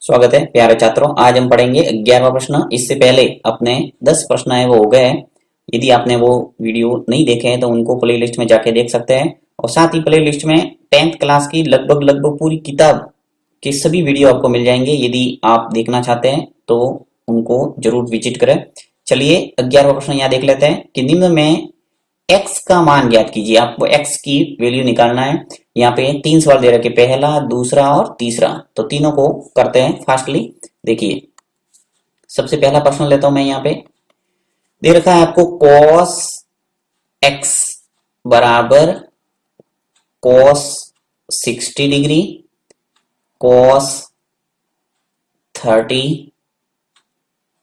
स्वागत है प्यारे छात्रों। आज हम पढ़ेंगे 11वां प्रश्न। इससे पहले अपने 10 प्रश्न है वो हो गए हैं। यदि आपने वो वीडियो नहीं देखे हैं तो उनको प्लेलिस्ट में जाके देख सकते हैं। और साथ ही प्लेलिस्ट में 10th क्लास की लगभग पूरी किताब के सभी वीडियो आपको मिल जाएंगे। यदि आप देखना चाहते हैं तो उनको जरूर विजिट करें। चलिए 11वां प्रश्न यहाँ देख लेते हैं कि निम्न में x का मान ज्ञात कीजिए। आपको x की वैल्यू निकालना है। यहाँ पे 3 सवाल दे रखे, पहला, दूसरा और तीसरा। तो तीनों को करते हैं फास्टली। देखिए सबसे पहला प्रश्न लेता हूं मैं। यहाँ पे दे रखा है आपको cos x बराबर cos 60 degree, cos 30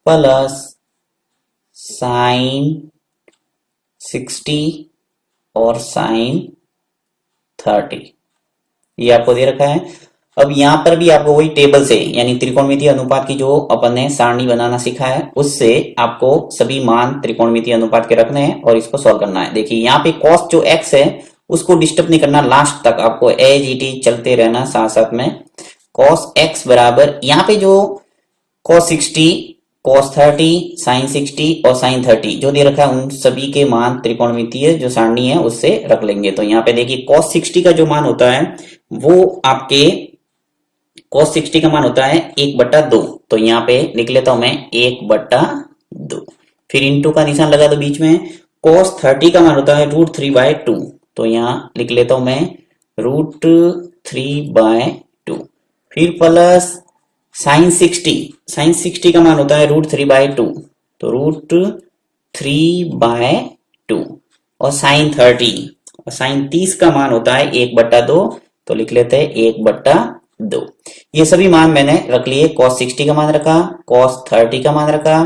plus sin 60 और sin 30 ये आपको दे रखा है। अब यहाँ पर भी आपको वही टेबल से यानी त्रिकोणमितीय अनुपात की जो अपन ने सारणी बनाना सीखा है उससे आपको सभी मान त्रिकोणमितीय अनुपात के रखने हैं और इसको सॉल्व करना है। देखिए यहाँ पे cos जो x है उसको डिस्टर्ब नहीं करना, लास्ट तक आपको एज इट इज चलते रहना साथ साथ में। cos x बराबर यहाँ पे जो cos 60, cos 30, sin 60 और sin 30 जो दे रखा है उन सभी के मान त्रिकोणमितीय जो सारणी है उससे रख लेंगे। तो यहाँ पे देखिए cos 60 का जो मान होता है वो आपके cos 60 का मान होता है 1/2। तो यहाँ पे लिख लेता हूं मैं 1/2। फिर इंटू का निशान लगा दो बीच में। cos 30 का मान होता है √3/2। तो यहाँ लिख लेता हूं मैं √3/2। फिर प्लस sin 60 का मान होता है √3/2। तो √3/2 और sin 30 का मान होता है 1/2। तो लिख लेते हैं 1/2। ये सभी मान मैंने रख लिए। cos 60 का मान रखा, cos 30 का मान रखा,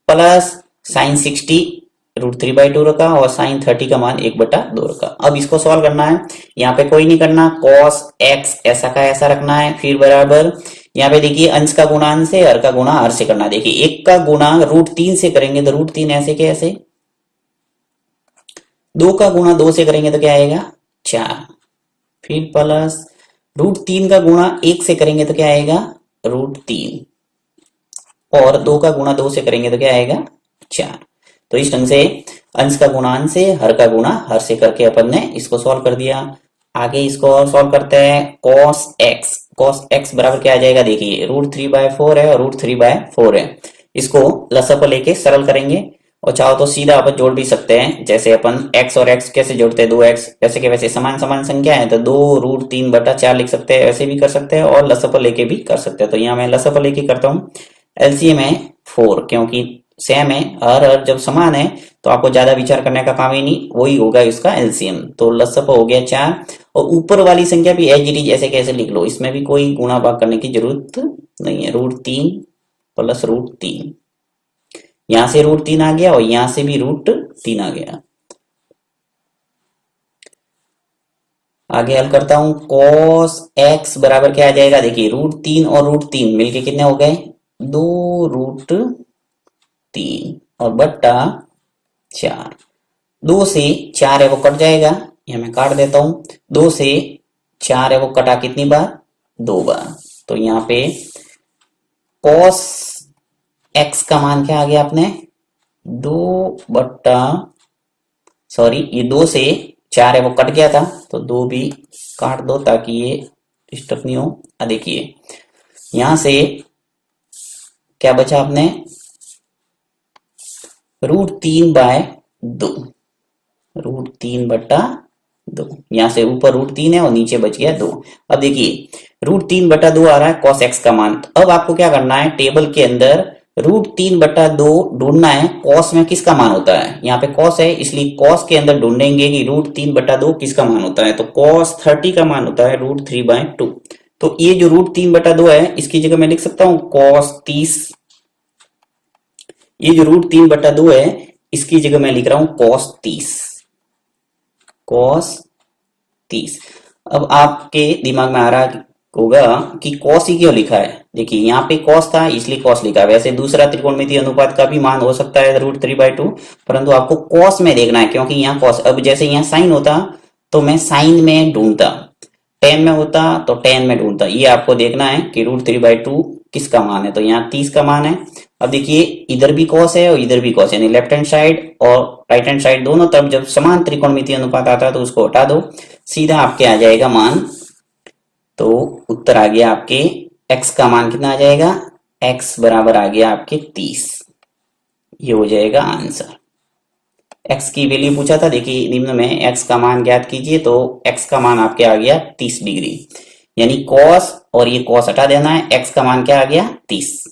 प्लस sin 60 √3/2 रखा और sin 30 का मान 1/2 रखा। अब इसको सॉल्व करना है। यहाँ पे कोई नहीं करना, cos x ऐसा का ऐसा रखना है। फिर बराबर यहाँ पे देखिए अंश का गुणा अंश से, हर का गुणा हर से करना है। देखिए 1 का गुणा √3 से करेंगे तो √3 ऐसे के ऐसे, 2 का गुणा 2 से करेंगे तो क्या आएगा 4। फिर प्लस √3 का गुणा 1 से करेंगे तो क्या आएगा √3 और 2 का गुणा 2 से करेंगे तो क्या आएगा 4। तो इस ढंग से अंश का गुणा अंश से, हर का गुणा हर से करके अपन ने इसको सॉल्व कर दिया। आगे इसको और सॉल्व करते हैं। cos x बराबर क्या आ जाएगा, देखिए √3/4 है और √3/4 है। इसको लसापा लेके सरल करेंगे और चाहो तो सीधा अपन जोड़ भी सकते हैं। जैसे अपन x और x कैसे जोड़ते हैं, 2x वैसे के वैसे समान समान संख्या है तो 2√3/4 लिख सकते हैं, ऐसे भी कर सकते हैं और लसापा लेके भी कर सकते हैं। तो यहाँ मैं लसापा लेके करता हूँ। एलसीएम है 4 क्योंकि सेम है, हर जब समान है तो आपको ज्यादा विचार करने का काम ही नहीं, वही होगा इसका एलसीएम। तो लसापा हो गया 4 और ऊपर वाली संख्या भी एज इट इज ऐसे कैसे लिख लो, इसमें भी कोई गुणा भाग करने की जरूरत नहीं है। √3 प्लस √3, यहां से √3 आ गया और यहां से भी √3 आ गया। आगे हल करता हूं। cos x बराबर क्या आ जाएगा, देखिए √3 और √3 मिलके कितने हो गए 2√3 और बट्टा 4। 2 से 4 है वो कट जाएगा, यह मैं काट देता हूं। 2 से 4 है वो कटा कितनी बार 2 बार। तो यहाँ पे cos x का मान क्या आ गया अपने 2 से 4 है वो कट गया था तो 2 भी काट दो ताकि ये डिस्टर्ब नहीं हो। देखिए यहां से क्या बचा अपने √3/2, √3/2। यहां से ऊपर √3 है और नीचे बच गया 2। अब देखिए √3/2 आ रहा है cos x का मान। अब आपको क्या करना है, टेबल के अंदर √3/2 ढूंढना है। cos में किसका मान होता है, यहाँ पे cos है इसलिए cos के अंदर ढूंढेंगे कि √3/2 किसका मान होता है। तो cos 30 का मान होता है √3/2। तो ये जो √3/2 है इसकी जगह मैं लिख सकता हूँ cos 30। ये जो √3/2 है इसकी जगह मैं लिख रहा हूं cos 30। अब आपके दिमाग में आ रहा होगा कि cos ही क्यों लिखा है। देखिए यहाँ पे cos था इसलिए cos लिखा है। वैसे दूसरा त्रिकोणमितीय अनुपात का भी मान हो सकता है √3/2, परंतु आपको cos में देखना है क्योंकि यहाँ cos, अब जैसे यहाँ sin होता तो मैं sin में ढूंढता, 10 में होता तो 10 में ढूंढता। ये आपको देखना है कि √3/2 किसका मान है, तो यहाँ 30 का मान है। अब देखिए इधर भी कॉस है और इधर भी कॉस है, यानी लेफ्ट हैंड साइड और राइट हैंड साइड दोनों तरफ जब समान त्रिकोणमितीय अनुपात आता है तो उसको हटा दो, सीधा आपके आ जाएगा मान। तो उत्तर आ गया आपके x का मान कितना आ जाएगा, x बराबर आ गया आपके 30। ये हो जाएगा आंसर। x की वैल्यू पूछा था, देखिए निम्न में x का मान ज्ञात कीजिए, तो x का मान आपके आ गया 30 डिग्री, यानी cos और ये cos हटा देना है, x का मान क्या आ गया 30।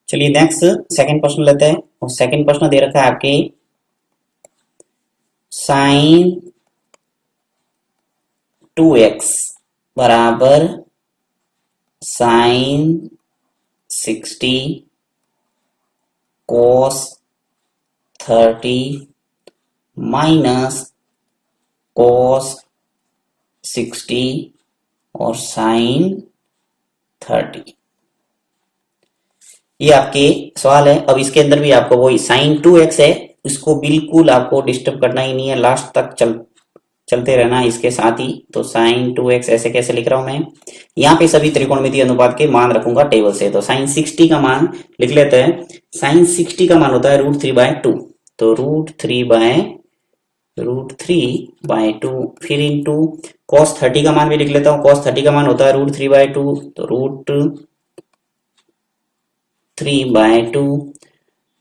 चलिए नेक्स्ट सेकंड प्रश्न लेते हैं, और सेकंड प्रश्न दे रखा है आपके साइन 2x बराबर साइन 60 cos 30 माइनस cos 60 और साइन 30। ये आपके सवाल है। अब इसके अंदर भी आपको वही साइन 2x है, इसको बिल्कुल आपको डिस्टर्ब करना ही नहीं है, लास्ट तक चलते रहना इसके साथ ही। तो साइन 2x ऐसे कैसे लिख रहा हूं मैं, यहाँ पे सभी त्रिकोणमितीय अनुपात के मान रखूंगा टेबल से। तो साइन 60 का मान लिख लेते हैं, साइन 60 का मान होता है √3/2, तो √3/2 फिर इंटू cos 30 का मान भी लिख लेता हूँ, cos 30 का मान होता है √3/2, तो √3/2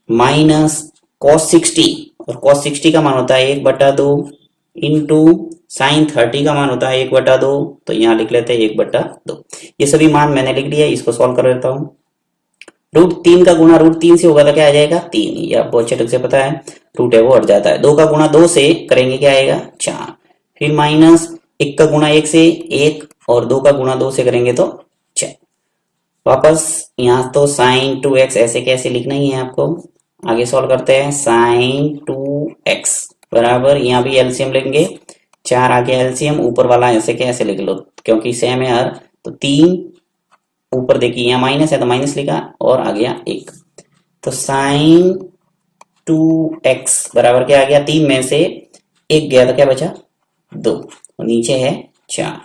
माइनस cos 60, और cos 60 का मान होता है 1/2 इंटू साइन 30 का मान होता है 1/2, तो यहाँ लिख लेते हैं 1/2। ये सभी मान मैंने लिख लिया, इसको सॉल्व कर लेता हूँ। √3 का गुणा √3 से होगा तो क्या आ जाएगा 3, ये आपको अच्छे ढंग से पता है, रूट है वो हट जाता है। 2 का गुणा 2 से करेंगे क्या आएगा 4, फिर माइनस 1 का गुणा 1 से 1, और 2 का गुणा 2 से करेंगे तो 4। वापस यहाँ तो साइन 2x ऐसे कैसे लिखना ही है आपको, आगे सॉल्व करते हैं। साइन 2x बराबर, यहाँ भी एलसीएम लेंगे, 4 आगे एलसीएम, ऊपर वाला ऐसे कैसे लिख लो क्योंकि सेम है हर, तो 3 ऊपर देखिए यहाँ माइनस है तो माइनस लिखा और आ गया 1, तो साइन 2x बराबर क्या आ गया, 3 में से 1 गया तो क्या बचा 2, और नीचे है 4।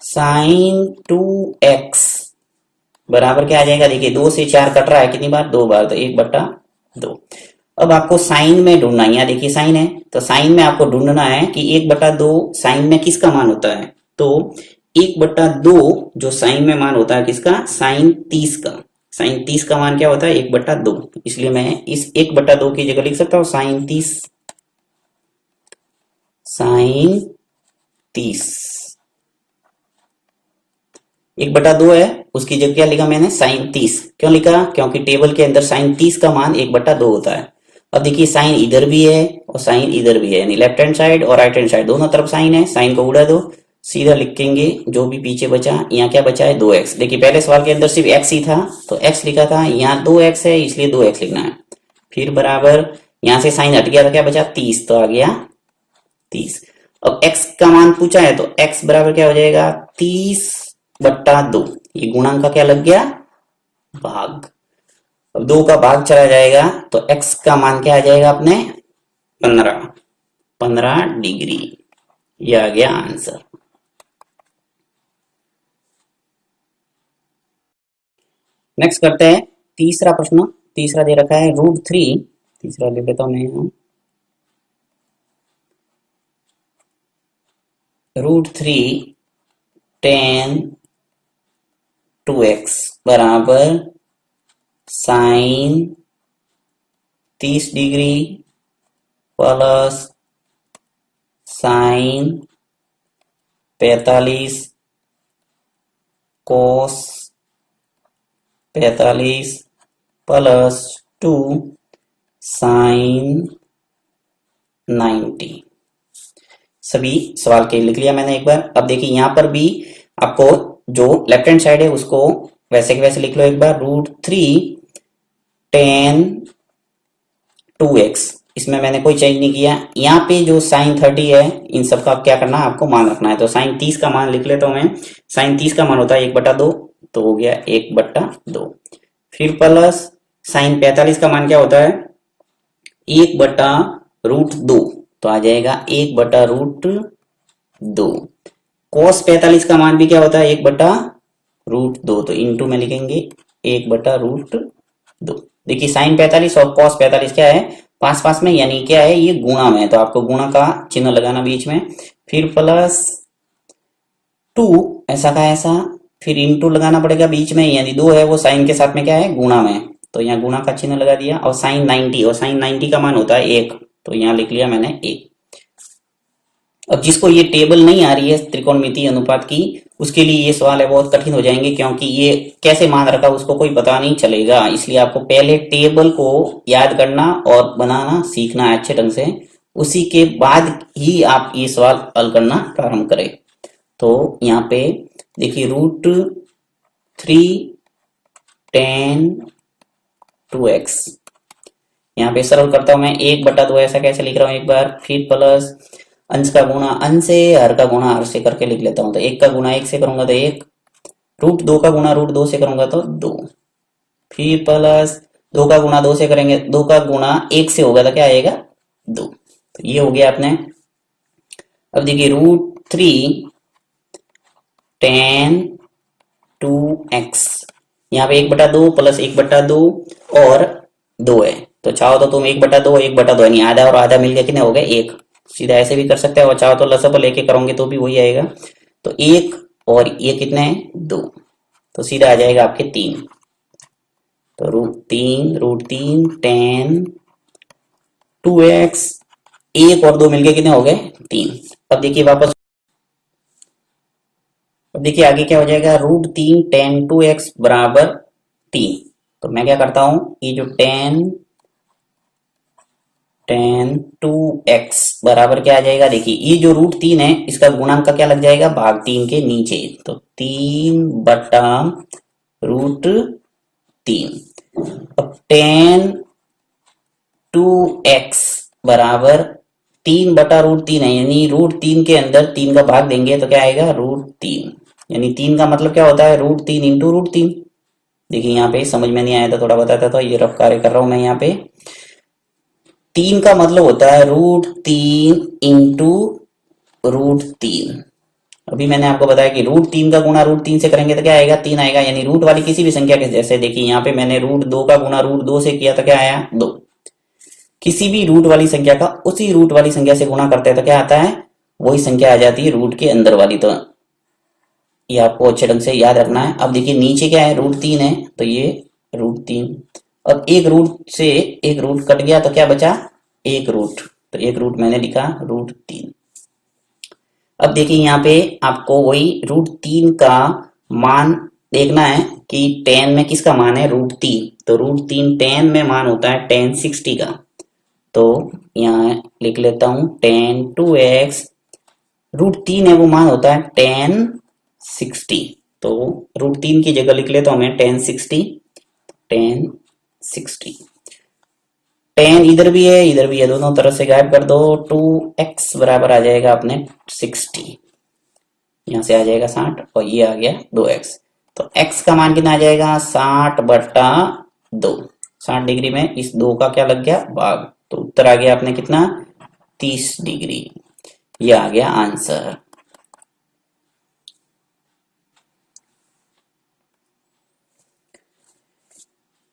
साइन 2x बराबर क्या आ जाएगा, देखिए 2 से 4 कट रहा है कितनी बार, 2 बार, तो 1/2। अब आपको साइन में ढूंढना है, यहाँ देखिए साइन है, तो साइन में आपको ढूंढना है कि 1/2 साइन में किसका मान होता है, तो 1/2 जो साइन में मान होता है किसका, साइन 30 का। साइन 30 का मान क्या होता है 1/2, इसलिए मैं इस 1/2 की जगह लिख सकता हूँ साइन 30, साइन 30 1/2 है, उसकी जगह क्या लिखा मैंने साइन 30। क्यों लिखा, क्योंकि टेबल के अंदर साइन 30 का मान 1/2 होता है। अब देखिए साइन इधर भी है और साइन इधर भी है, यानी लेफ्ट हैंड साइड और राइट हैंड साइड दोनों तरफ साइन है, साइन को उड़ा दो, सीधा लिखेंगे जो भी पीछे बचा, यहाँ क्या बचा है 2x। देखिए पहले सवाल के अंदर सिर्फ x ही था तो x लिखा था, यहाँ 2x है इसलिए 2x लिखना है, फिर बराबर यहाँ से साइन हट गया तो क्या बचा 30, तो आ गया 30। अब x का मान पूछा है तो x बराबर क्या हो जाएगा 30/2, ये गुणांक का क्या लग गया भाग। अब 2 का भाग चला जाएगा तो x का मान क्या आ जाएगा अपने 15 डिग्री, ये आ गया आंसर। नेक्स्ट करते हैं तीसरा प्रश्न, तीसरा दे रखा है √3, तीसरा ले लेता हूं मैं यहाँ, √3 tan 2x बराबर sine 30 degree plus sine 45 cos 45 plus 2 sine 90। सभी सवाल के लिख लिया मैंने एक बार। अब देखिए यहाँ पर भी आपको जो लेफ्ट हैंड साइड है उसको वैसे के वैसे लिख लो एक बार, √3 tan 2x, इसमें मैंने कोई चेंज नहीं किया। यहाँ पे जो साइन 30 है इन सब का क्या करना है आपको मान रखना है, तो साइन 30 का मान लिख लेता हूं मैं, साइन 30 का मान होता है 1/2, तो हो गया 1/2, फिर प्लस साइन 45 का मान क्या होता है 1/√2, तो आ जाएगा 1/√2। cos 45 का मान भी क्या होता है, 1/√2, तो इंटू में लिखेंगे 1/√2। देखिए साइन 45 और cos 45 क्या है, पास पास में, यानी क्या है, ये गुणा में है, तो आपको गुणा का चिन्ह लगाना बीच में, फिर प्लस 2 ऐसा का ऐसा, फिर इंटू लगाना पड़ेगा बीच में, यानी 2 है वो साइन के साथ में क्या है, गुणा में, तो यहाँ गुणा का चिन्ह लगा दिया, और साइन 90, और साइन 90 का मान होता है 1, तो यहाँ लिख लिया मैंने 1। अब जिसको ये टेबल नहीं आ रही है त्रिकोणमितीय अनुपात की, उसके लिए ये सवाल है बहुत कठिन हो जाएंगे, क्योंकि ये कैसे मान रखा उसको कोई पता नहीं चलेगा, इसलिए आपको पहले टेबल को याद करना और बनाना सीखना है अच्छे ढंग से, उसी के बाद ही आप ये सवाल हल करना प्रारंभ करें। तो यहाँ पे देखिए √3 tan 2x, यहाँ पे सरल करता हूं मैं, 1/2 ऐसा कैसे लिख रहा हूँ एक बार, फिर प्लस अंश का गुणा अंश से, हर का गुणा हर से करके लिख लेता हूं, तो 1 का गुणा 1 से करूंगा तो 1, √2 का गुणा √2 से करूंगा तो 2, फिर प्लस 2 का गुणा 2 से करेंगे, 2 का गुणा 1 से होगा तो क्या आएगा, 2। तो ये हो गया अपने। अब देखिए √3 tan 2x, यहाँ पे 1/2 प्लस 1/2 और 2 है, तो चाहो तो तुम 1/2 1/2 यानी आधा और आधा मिलकर कितने हो गए, 1, सीधा ऐसे भी कर सकते हो, और चाहो तो लसअप लेके करोगे तो भी वही आएगा, तो 1 और ये कितने हैं, 2, तो सीधा आ जाएगा आपके 3, तो √3 tan 2x, 1 और 2 मिलके कितने हो गए, 3। अब देखिए वापस, अब देखिए आगे क्या हो जाएगा, √3 tan 2x बराबर 3, तो मैं क्या करता हूं, ये जो tan 2x बराबर क्या आ जाएगा, देखिए ये जो √3 है इसका गुणांक का क्या लग जाएगा, भाग 3 के नीचे, तो 3/√3। अब tan 2x बराबर 3/√3 है, यानी √3 के अंदर 3 का भाग देंगे तो क्या आएगा, √3, यानी 3 का मतलब क्या होता है, √3 इंटू √3। देखिए यहाँ पे समझ में नहीं आया था, थोड़ा बताता था, ये रफ कार्य कर रहा हूं मैं यहाँ पे। 3 का मतलब होता है √3 इंटू √3। अभी मैंने आपको बताया कि √3 का गुणा √3 से करेंगे तो क्या आएगा, 3 आएगा, यानी रूट वाली किसी भी संख्या के, जैसे देखिए यहाँ पे मैंने √2 का गुणा √2 से किया तो क्या आया, 2। किसी भी रूट वाली संख्या का उसी रूट वाली संख्या से गुणा करते हैं तो क्या आता है, वही संख्या आ जाती है रूट के अंदर वाली, तो ये आपको अच्छे ढंग से याद रखना है। अब देखिए नीचे क्या है, √3 है, तो ये √3, अब एक रूट से एक रूट कट गया तो क्या बचा, एक रूट, तो एक रूट मैंने लिखा √3। अब देखिए यहाँ पे आपको वही √3 का मान देखना है कि tan में किसका मान है, √3, तो √3 tan में मान होता है tan 60 का, तो यहाँ लिख लेता हूं tan 2x, √3 है वो मान होता है tan 60, तो √3 की जगह लिख लेता हूं मैं tan 60, tan 60, tan इधर भी है इधर भी है, दोनों तरफ से गायब कर दो, 2x बराबर आ जाएगा अपने 60, यहाँ से आ जाएगा 60 और ये आ गया 2x, तो x का मान कितना आ जाएगा, 60/2, 60 डिग्री में इस 2 का क्या लग गया, भाग, तो उत्तर आ गया अपने कितना, 30 डिग्री, ये आ गया आंसर।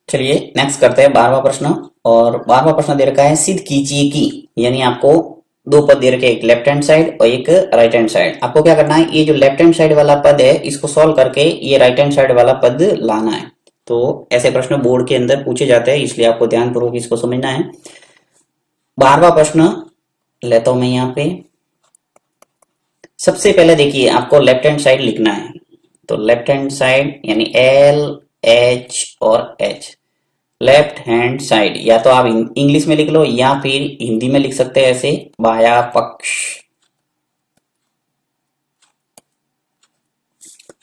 चलिए नेक्स्ट करते हैं 12वां प्रश्न, और 12वां प्रश्न दे रखा है, सिद्ध कीजिए कि, यानी आपको दो पद दे रखे, एक लेफ्ट हैंड साइड और एक राइट हैंड साइड, आपको क्या करना है, ये जो लेफ्ट हैंड साइड वाला पद है इसको सॉल्व करके ये राइट हैंड साइड वाला पद लाना है, तो ऐसे प्रश्न बोर्ड के अंदर पूछे जाते हैं, इसलिए आपको ध्यानपूर्वक इसको समझना है। 12वां प्रश्न लेता हूं मैं यहाँ पे, सबसे पहले देखिए आपको लेफ्ट हैंड साइड लिखना है, तो लेफ्ट हैंड साइड यानी LH और H, लेफ्ट हैंड साइड, या तो आप इंग्लिश में लिख लो या फिर हिंदी में लिख सकते हैं ऐसे, बाया पक्ष।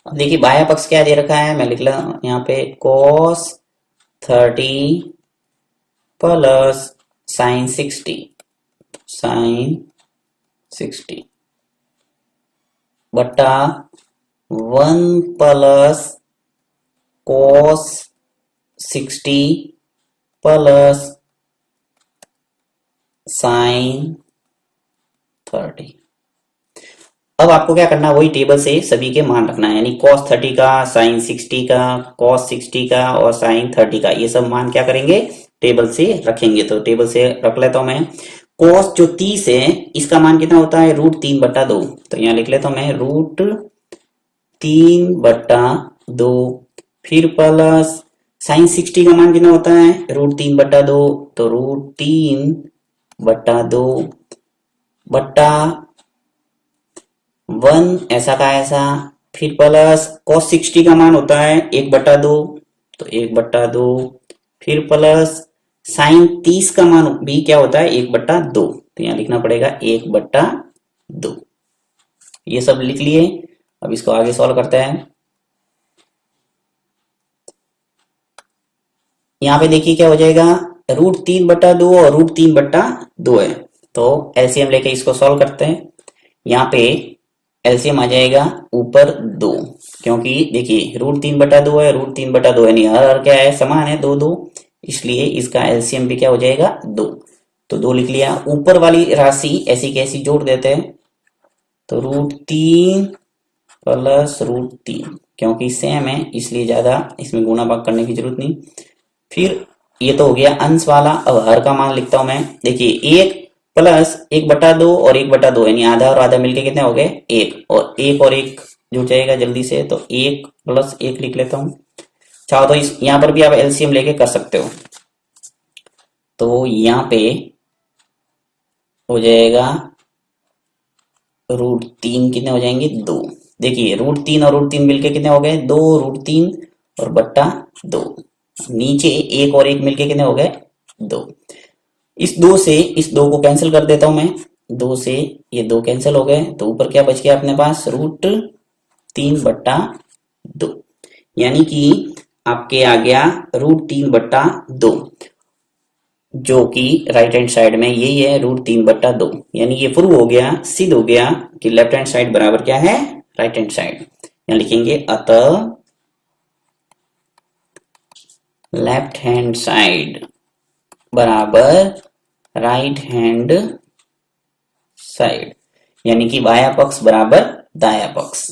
अब देखिए बाया पक्ष क्या दे रखा है, मैं लिख ला यहाँ पे cos 30 प्लस sin 60 बटा 1 प्लस cos 60 प्लस sin 30। अब आपको क्या करना है, वही टेबल से सभी के मान रखना है, यानी cos 30 का, sin 60 का, cos 60 का और sin 30 का, ये सब मान क्या करेंगे, टेबल से रखेंगे। तो टेबल से रख लेता हूं मैं। cos जो 30 है, इसका मान कितना होता है, √3/2। तो यहाँ लिख लेता हूं मैं, √3/2। फिर प्लस sin 60 का मान कितना होता है, √3/2। तो √3/2 बट्टा 1 ऐसा का ऐसा। फिर प्लस cos 60 का मान होता है 1/2। तो 1/2। फिर प्लस साइन 30 का मान भी क्या होता है, 1/2। तो यहाँ लिखना पड़ेगा 1/2। ये सब लिख लिए। अब इसको आगे सॉल्व करते हैं। यहाँ पे देखिए क्या हो जाएगा, √3/2 और √3/2 है। तो एलसीएम लेके इसको सॉल्व करते हैं। यहाँ पे एलसीएम आ जाएगा ऊपर 2, क्योंकि देखिए √3/2 है, √3/2 है, नहीं हर क्या है, समान है, 2 2, इसलिए इसका एलसीएम भी क्या हो जाएगा, 2। तो 2 लिख लिया। ऊपर वाली राशि ऐसी कैसी जोड़ देते हैं, तो √3 प्लस √3, क्योंकि सेम है इसलिए ज्यादा इसमें गुणा भाग करने की जरूरत नहीं। फिर ये तो हो गया अंश वाला। अब हर का मान लिखता हूं मैं। देखिए 1 प्लस 1/2 और 1/2, यानी आधा और आधा मिलके कितने हो गए, 1, और 1 जुड़ जाएगा जल्दी से। तो 1 प्लस 1 लिख लेता हूं। चाहो तो इस यहां पर भी आप एलसीएम लेके कर सकते हो। तो यहां पे हो जाएगा √3 कितने हो जाएंगे, 2। देखिए √3 और √3 मिलके कितने हो गए, 2 √3 और बट्टा 2। नीचे 1 और 1 मिलके कितने हो गए, 2। इस 2 से इस 2 को कैंसिल कर देता हूं मैं। 2 से ये 2 कैंसिल हो गए, तो ऊपर क्या बच गया अपने पास, √3/2, यानी कि आपके आ गया √3/2, जो कि राइट हैंड साइड में यही है, √3/2। यानी ये प्रूव हो गया, सिद्ध हो गया कि लेफ्ट हैंड साइड बराबर क्या है, राइट हैंड साइड। यहां लिखेंगे अतः लेफ्ट हैंड साइड बराबर राइट हैंड साइड, यानी कि बायां पक्ष बराबर दायां पक्ष।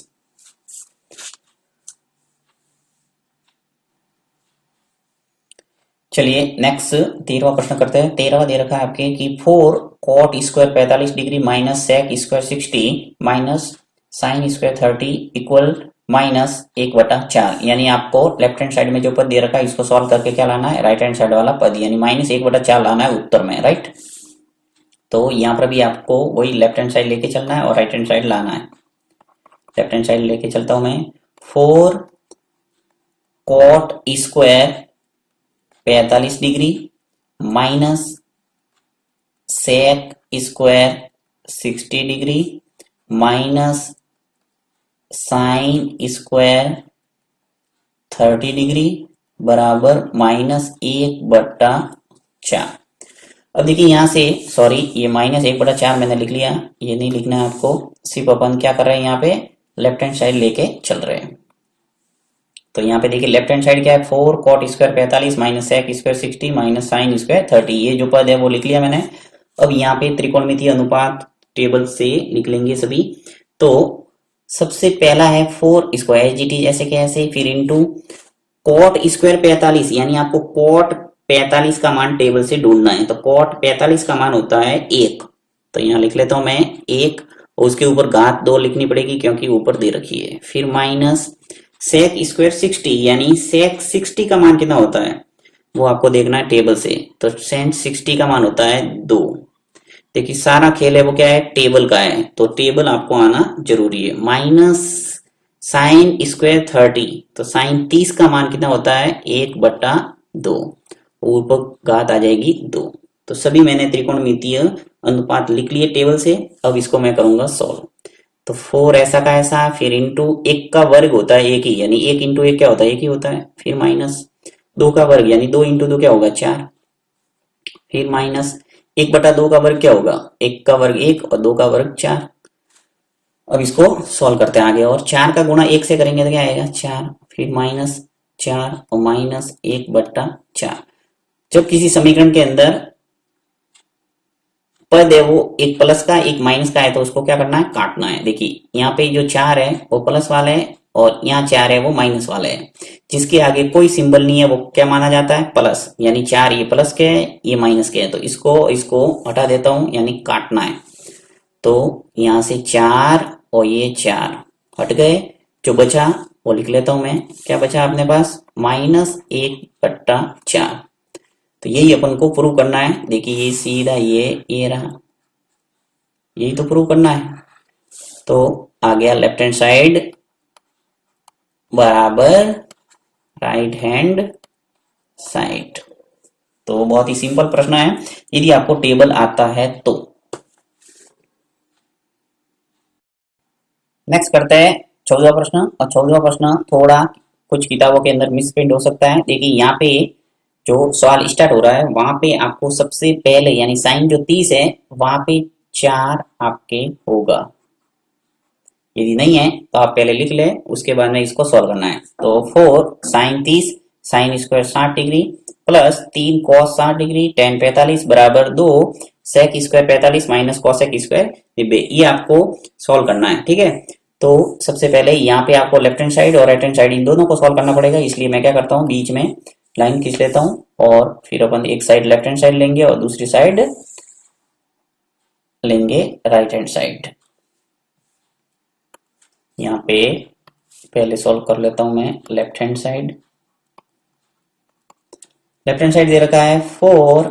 चलिए नेक्स्ट 13वां प्रश्न करते हैं। 13वां दे रखा है आपके कि 4 cot square 45 degree minus sec square 60 minus sin square 30 equal -1/4। यानी आपको लेफ्ट हैंड साइड में जो पद दे रखा है इसको सॉल्व करके क्या लाना है, राइट हैंड साइड वाला पद, यानी -1/4 लाना है उत्तर में, राइट। तो यहाँ पर भी आपको वही लेफ्ट हैंड साइड लेके चलना है और राइट हैंड साइड लाना है। लेफ्ट हैंड साइड लेके चलता हूं मैं। 4 cot square 45 degree minus sec square 60 degree minus sine square 30 degree बराबर -1/4। अब देखिए यहां से, सॉरी ये -1/4 मैंने लिख लिया, ये नहीं लिखना है आपको। सिर्फ अपन क्या कर रहे हैं, यहाँ पे लेफ्ट हैंड साइड लेके चल रहे हैं। तो यहाँ पे देखिए लेफ्ट हैंड साइड क्या है, 4 cot square 45 minus sec square 60 minus sine square 30, ये जो पद है वो लिख लिया मैंने। अब यहाँ पे त्रिकोणमितीय अनुपात टेबल से लिख लेंगे सभी। तो सबसे पहला है 4 स्क्वायर जीटी ऐसे कैसे, फिर इंटू cot स्क्वायर 45, यानी आपको cot 45 का मान टेबल से ढूंढना है। तो cot 45 का मान होता है 1, तो यहाँ लिख लेता हूं मैं 1, और उसके ऊपर घात 2 लिखनी पड़ेगी क्योंकि ऊपर दे रखी है। फिर माइनस sec स्क्वायर 60, यानी sec 60 का मान कितना होता है वो आपको देखना है टेबल से। तो sec 60 का मान होता है 2। देखिए सारा खेल है वो क्या है, टेबल का है, तो टेबल आपको आना जरूरी है। माइनस साइन स्क्वायर 30, तो साइन 30 का मान कितना होता है, 1/2, ऊपर घात आ जाएगी 2। तो सभी मैंने त्रिकोणमितीय अनुपात लिख लिए टेबल से। अब इसको मैं करूंगा सॉल्व। तो 4 ऐसा का ऐसा, फिर इंटू 1 का वर्ग होता है 1 ही, यानी 1 इंटू 1 क्या होता है, 1 ही होता है। फिर माइनस 2 का वर्ग, यानी 2 इंटू 2 क्या होगा, 4। फिर माइनस 1/2 का वर्ग क्या होगा, 1 का वर्ग 1 और 2 का वर्ग 4। अब इसको सॉल्व करते हैं आगे, और 4 का गुणा 1 से करेंगे तो क्या आएगा, 4। फिर माइनस 4 और माइनस 1/4। जब किसी समीकरण के अंदर पद है वो एक प्लस का एक माइनस का है, तो उसको क्या करना है, काटना है। देखिए यहाँ पे जो 4 है वो प्लस वाला है और यहाँ 4 है वो माइनस वाला है। जिसके आगे कोई सिंबल नहीं है वो क्या माना जाता है, प्लस। यानी 4 ये प्लस के है, ये माइनस के है, तो इसको इसको हटा देता हूं, यानी काटना है। तो यहां से 4 और ये 4 हट गए। जो बचा वो लिख लेता हूं मैं। क्या बचा अपने पास, -1/4। तो यही अपन को प्रूव करना है। देखिए ये सीधा ये रहा, यही तो प्रूव करना है। तो आ गया लेफ्ट हैंड साइड बराबर राइट हैंड साइड। तो बहुत ही सिंपल प्रश्न है, यदि आपको टेबल आता है तो। नेक्स्ट करते हैं 14वां प्रश्न। और 14वां प्रश्न थोड़ा कुछ किताबों के अंदर मिसप्रिंट हो सकता है। देखिए यहाँ पे जो सवाल स्टार्ट हो रहा है वहां पे आपको सबसे पहले यानी साइन जो 30 है वहां पे 4 आपके होगा। यदि नहीं है तो आप पहले लिख ले, उसके बाद में इसको सॉल्व करना है। तो 4 sine 30 sine square 60 degree plus 3 cos 60 degree tan 45 बराबर 2 sec square 45 minus cosec square 90। ये आपको सॉल्व करना है, ठीक है। तो सबसे पहले यहाँ पे आपको लेफ्ट हैंड साइड और राइट हैंड साइड इन दोनों को सॉल्व करना पड़ेगा। इसलिए मैं क्या करता हूँ, बीच में लाइन खींच लेता हूँ और फिर अपन एक साइड लेफ्ट हैंड साइड लेंगे और दूसरी साइड लेंगे राइट हैंड साइड। यहाँ पे पहले सॉल्व कर लेता हूं मैं left hand side. Left hand side दे रखा है 4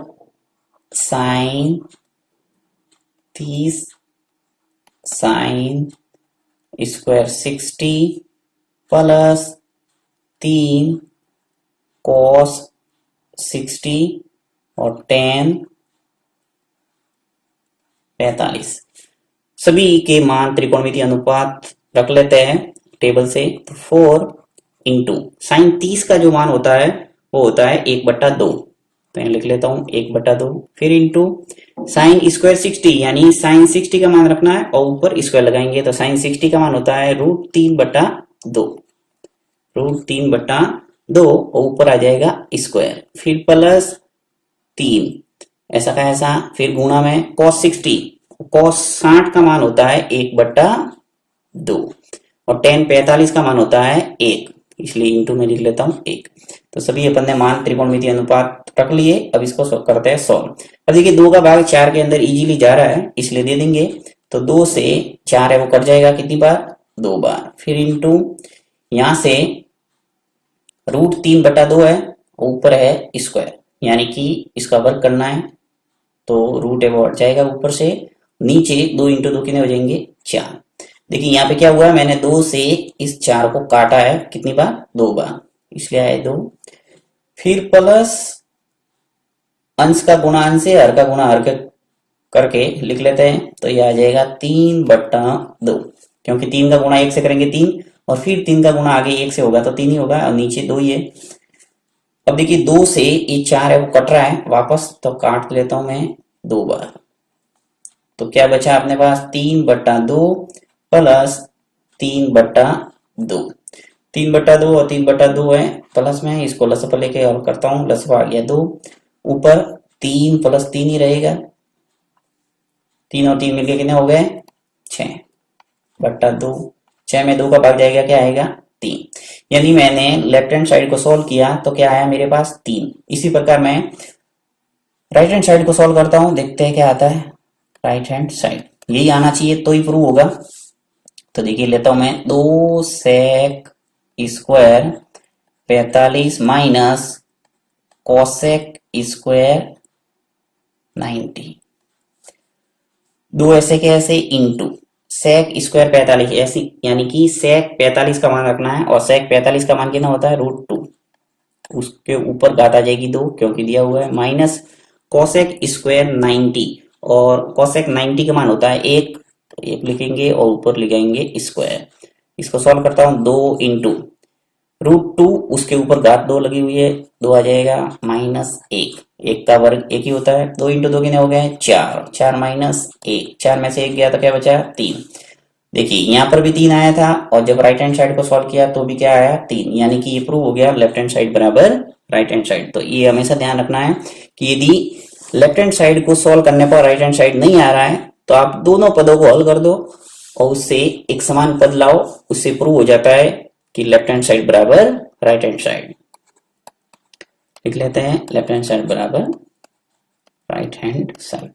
sine 30 sine square 60 plus 3 cos 60 और टेन 45। सभी के मान त्रिकोणमितीय अनुपात रख लेते हैं टेबल से। तो 4 इंटू साइन 30 का जो मान होता है वो होता है 1/2। तो यहाँ लिख लेता हूं 1/2। फिर इंटू साइन स्क्वायर 60 यानी साइन 60 का मान रखना है और ऊपर स्क्वायर लगाएंगे। तो साइन 60 का मान होता है √3/2। √3/2 और ऊपर आ जाएगा स्क्वायर, फिर प्लस 3 ऐसा का ऐसा, फिर गुणा में cos 60। cos 60 का मान होता है 1/2 और टेन 45 का मान होता है 1, इसलिए इंटू में लिख लेता हूं 1। तो सभी अपन ने मान त्रिकोणमितीय अनुपात रख लिए। अब इसको करते हैं सॉल्व। अब देखिए 2 का भाग 4 के अंदर इजीली जा रहा है इसलिए दे देंगे। तो 2 से 4 है वो कट जाएगा कितनी बार, 2 बार। फिर इंटू यहां से √3/2 है, ऊपर है स्क्वायर यानी कि इसका वर्ग करना है। तो रूट है वो हट जाएगा ऊपर से, नीचे 2 इंटू 2 कितने हो जाएंगे 4। देखिए यहाँ पे क्या हुआ है, मैंने 2 से इस 4 को काटा है कितनी बार, 2 बार, इसलिए आए 2। फिर प्लस अंश का गुणा अंश से हर का गुणा हर करके लिख लेते हैं। तो ये आ जाएगा 3/2, क्योंकि 3 का गुणा 1 से करेंगे 3 और फिर 3 का गुणा आगे 1 से होगा तो 3 ही होगा और नीचे 2 ही है। अब देखिए 2 से ये 4 है वो कट रहा है वापस, तो काट लेता हूं मैं 2 बार। तो क्या बचा अपने पास 3/2 प्लस 3/2। 3/2 और 3/2 है प्लस में, इसको लस पर लेके और करता हूं, लस आ गया 2, ऊपर 3 प्लस 3 ही रहेगा। 3 और 3 मिलके कितने हो गए 6/2। 6 में 2 का भाग जाएगा, क्या आएगा 3। यानी मैंने लेफ्ट हैंड साइड को सॉल्व किया तो क्या आया मेरे पास 3। इसी प्रकार मैं राइट हैंड साइड को सॉल्व करता हूं, देखते हैं क्या आता है। राइट हैंड साइड यही आना चाहिए तो ही प्रूव होगा। तो देखिए लेता हूं मैं 2 sec square 45 minus cosec square 90। 2 ऐसे के ऐसे इंटू सेक स्क्वायर 45 ऐसी, यानी कि सेक 45 का मान रखना है और सेक 45 का मान कितना होता है √2। उसके ऊपर घात आ जाएगी 2 क्योंकि दिया हुआ है, माइनस कॉसेक स्क्वायर 90 और कॉसेक 90 का मान होता है 1, तो 1 लिखेंगे और ऊपर लिखेंगे स्क्वायर। इसको सॉल्व करता हूं 2 इंटू √2 उसके ऊपर घात 2 लगी हुई है, 2 आ जाएगा -1। 1 का वर्ग 1 ही होता है। 2 इंटू 2 कितने हो गए 4, 4 माइनस 1, 4 में से 1 गया तो क्या बचा 3। देखिए यहाँ पर भी 3 आया था और जब राइट हैंड साइड को सॉल्व किया तो भी क्या आया 3, यानी कि ये प्रूव हो गया लेफ्ट हैंड साइड बराबर राइट हैंड साइड। तो ये हमेशा ध्यान रखना है कि यदि लेफ्ट हैंड साइड को सॉल्व करने पर राइट हैंड साइड नहीं आ रहा है तो आप दोनों पदों को हल कर दो और उससे एक समान पद लाओ, उससे प्रूव हो जाता है कि लेफ्ट हैंड साइड बराबर राइट हैंड साइड। लिख लेते हैं लेफ्ट हैंड साइड बराबर राइट हैंड साइड।